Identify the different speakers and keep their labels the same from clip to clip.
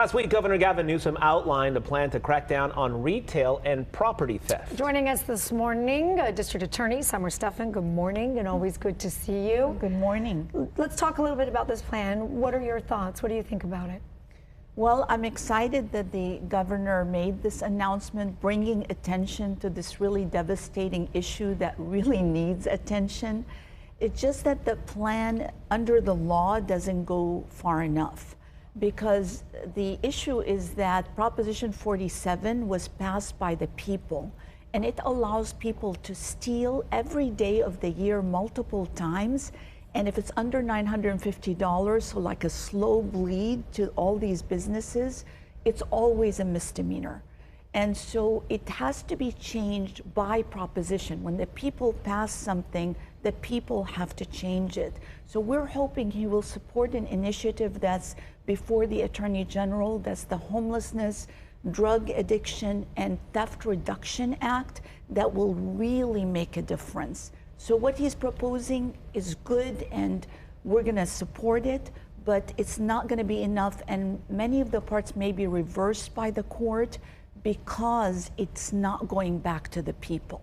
Speaker 1: Last week, Governor Gavin Newsom outlined a plan to crack down on retail and property theft.
Speaker 2: Joining us this morning, District Attorney Summer Stephan. Good morning, and always good to see you.
Speaker 3: Good morning.
Speaker 2: Let's talk a little bit about this plan. What are your thoughts? What do you think about it?
Speaker 3: Well, I'm excited that the governor made this announcement, bringing attention to this really devastating issue that really needs attention. It's just that the plan under the law doesn't go far enough, because the issue is that Proposition 47 was passed by the people, and it allows people to steal every day of the year multiple times. And if it's under $950, so like a slow bleed to all these businesses, it's always a misdemeanor. And so it has to be changed by proposition. When the people pass something, the people have to change it. So we're hoping he will support an initiative that's before the Attorney General, that's the Homelessness, Drug Addiction, and Theft Reduction Act, that will really make a difference. So what he's proposing is good, and we're going to support it, but it's not going to be enough, and many of the parts may be reversed by the court because it's not going back to the people.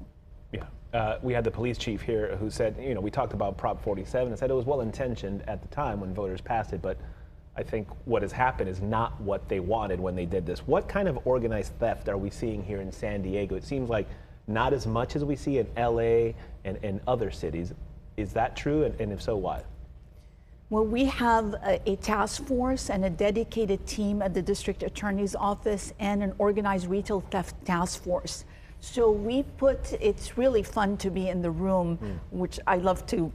Speaker 1: Yeah, we had the police chief here who said, we talked about Prop 47 and said it was well-intentioned at the time when voters passed it, but I think what has happened is not what they wanted when they did this. What kind of organized theft are we seeing here in San Diego? It seems like not as much as we see in LA and other cities. Is that true? And if so, why?
Speaker 3: Well, we have a task force and a dedicated team at the district attorney's office and an organized retail theft task force. So it's really fun to be in the room, which I love to,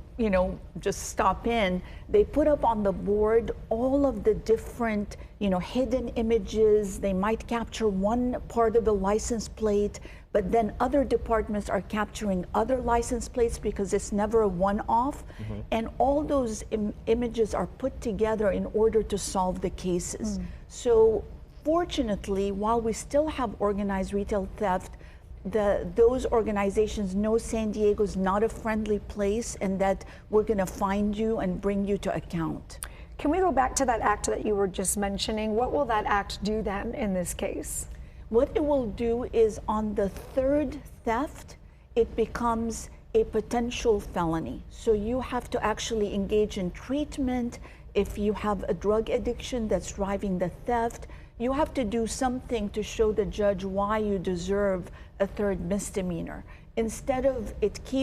Speaker 3: just stop in. They put up on the board all of the different, hidden images. They might capture one part of the license plate, but then other departments are capturing other license plates because it's never a one-off. And all those images are put together in order to solve the cases. So fortunately, while we still have organized retail theft, those organizations know San Diego is not a friendly place, and that we're going to find you and bring you to account.
Speaker 2: Can we go back to that act that you were just mentioning? What will that act do then in this case?
Speaker 3: What it will do is on the third theft, it becomes a potential felony. So you have to actually engage in treatment. If you have a drug addiction that's driving the theft, you have to do something to show the judge why you deserve a third misdemeanor. Instead of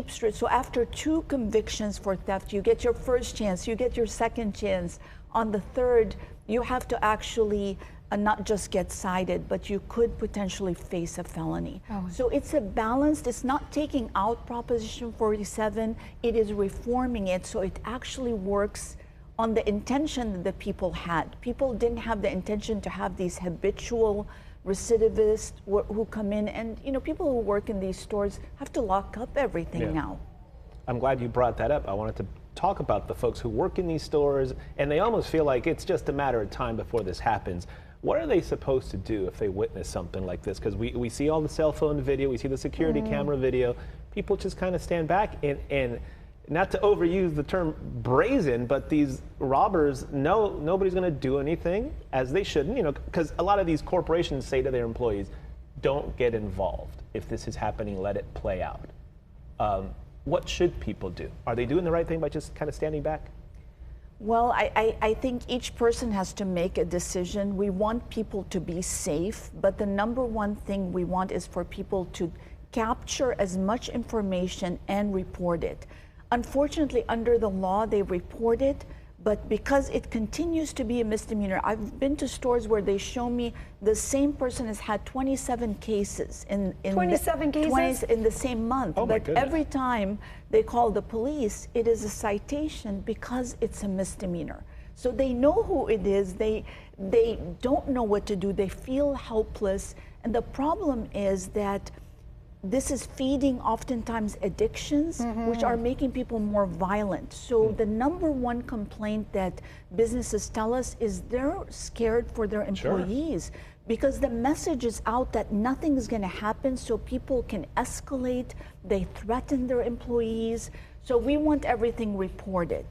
Speaker 3: so after 2 convictions for theft, you get your first chance, you get your second chance. On the third, you have to actually not just get cited, but you could potentially face a felony. So it's a balance. It's not taking out Proposition 47, it is reforming it so it actually works on the intention that the people had. People didn't have the intention to have these habitual recidivists who come in, and people who work in these stores have to lock up everything now.
Speaker 1: I'm glad you brought that up. I wanted to talk about the folks who work in these stores, and they almost feel like it's just a matter of time before this happens. What are they supposed to do if they witness something like this? Because we see all the cell phone video, we see the security camera video. People just kind of stand back and not to overuse the term brazen, but these robbers know nobody's going to do anything, as they shouldn't, because a lot of these corporations say to their employees, don't get involved. If this is happening, let it play out. What should people do? Are they doing the right thing by just kind of standing back?
Speaker 3: Well, I think each person has to make a decision. We want people to be safe, but the number one thing we want is for people to capture as much information and report it. Unfortunately, under the law, they report it, but because it continues to be a misdemeanor, I've been to stores where they show me the same person has had 27 cases in
Speaker 2: 27 cases
Speaker 3: in the same month.
Speaker 1: But
Speaker 3: every time they call the police, it is a citation because it's a misdemeanor. So they know who it is. They don't know what to do. They feel helpless, and the problem is that this is feeding oftentimes addictions, which are making people more violent. So the number one complaint that businesses tell us is they're scared for their employees because the message is out that nothing is going to happen, so people can escalate. They threaten their employees. So we want everything reported.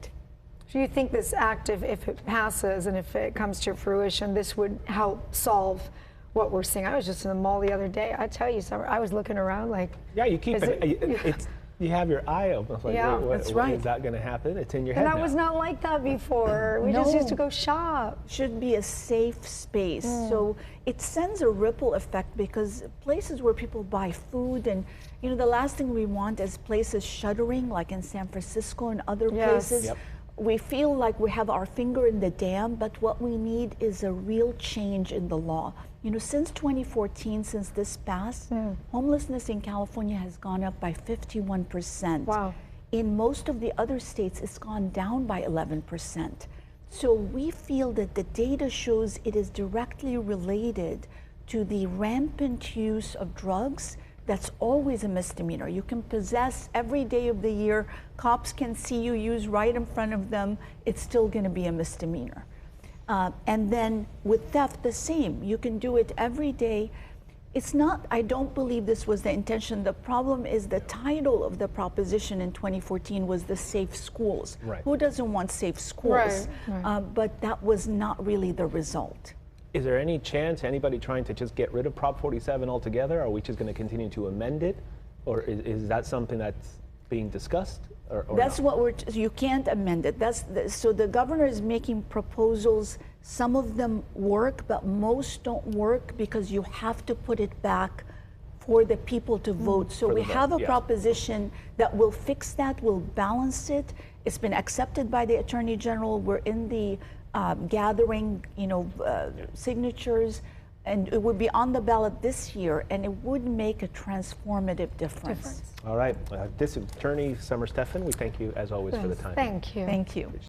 Speaker 2: Do you think this act, if it passes and if it comes to fruition, this would help solve what we're seeing? I was just in the mall the other day. I tell you, Summer, I was looking around like,
Speaker 1: Yeah, you keep
Speaker 2: Is
Speaker 1: it.
Speaker 2: it-
Speaker 1: It's you have your eye open. It's like,
Speaker 2: Yeah,
Speaker 1: wait,
Speaker 3: that's
Speaker 1: when
Speaker 3: right.
Speaker 1: is that going to happen? It's in your
Speaker 2: and
Speaker 1: head
Speaker 2: that
Speaker 1: now.
Speaker 2: was not like that before. We just
Speaker 3: No.
Speaker 2: used to go shop.
Speaker 3: Should be a safe space. So it sends a ripple effect because places where people buy food and the last thing we want is places shuttering like in San Francisco and other
Speaker 2: Yes.
Speaker 3: places.
Speaker 1: Yep.
Speaker 3: We feel like we have our finger in the dam, but what we need is a real change in the law. Since 2014, since this passed, homelessness in California has gone up by 51%.
Speaker 2: Wow.
Speaker 3: In most of the other states, it's gone down by 11%. So we feel that the data shows it is directly related to the rampant use of drugs. That's always a misdemeanor. You can possess every day of the year. Cops can see you use right in front of them. It's still going to be a misdemeanor. And then with theft, the same. You can do it every day. It's not, I don't believe this was the intention. The problem is the title of the proposition in 2014 was the safe schools.
Speaker 1: Right.
Speaker 3: Who doesn't want safe schools?
Speaker 2: Right.
Speaker 3: But that was not really the result.
Speaker 1: Is there any chance anybody trying to just get rid of Prop 47 altogether? Are we just going to continue to amend it? Or is that something that's being discussed? Or
Speaker 3: That's
Speaker 1: not?
Speaker 3: what you can't amend it. So the governor is making proposals. Some of them work, but most don't work because you have to put it back for the people to vote. So
Speaker 1: For
Speaker 3: we
Speaker 1: the vote,
Speaker 3: have a
Speaker 1: yes.
Speaker 3: proposition that will fix that, will balance it. It's been accepted by the Attorney General. We're in the gathering, signatures, and it would be on the ballot this year, and it would make a transformative difference.
Speaker 1: All right. This Attorney Summer Stephan, we thank you as always for the time.
Speaker 2: Thank you.
Speaker 3: Thank you.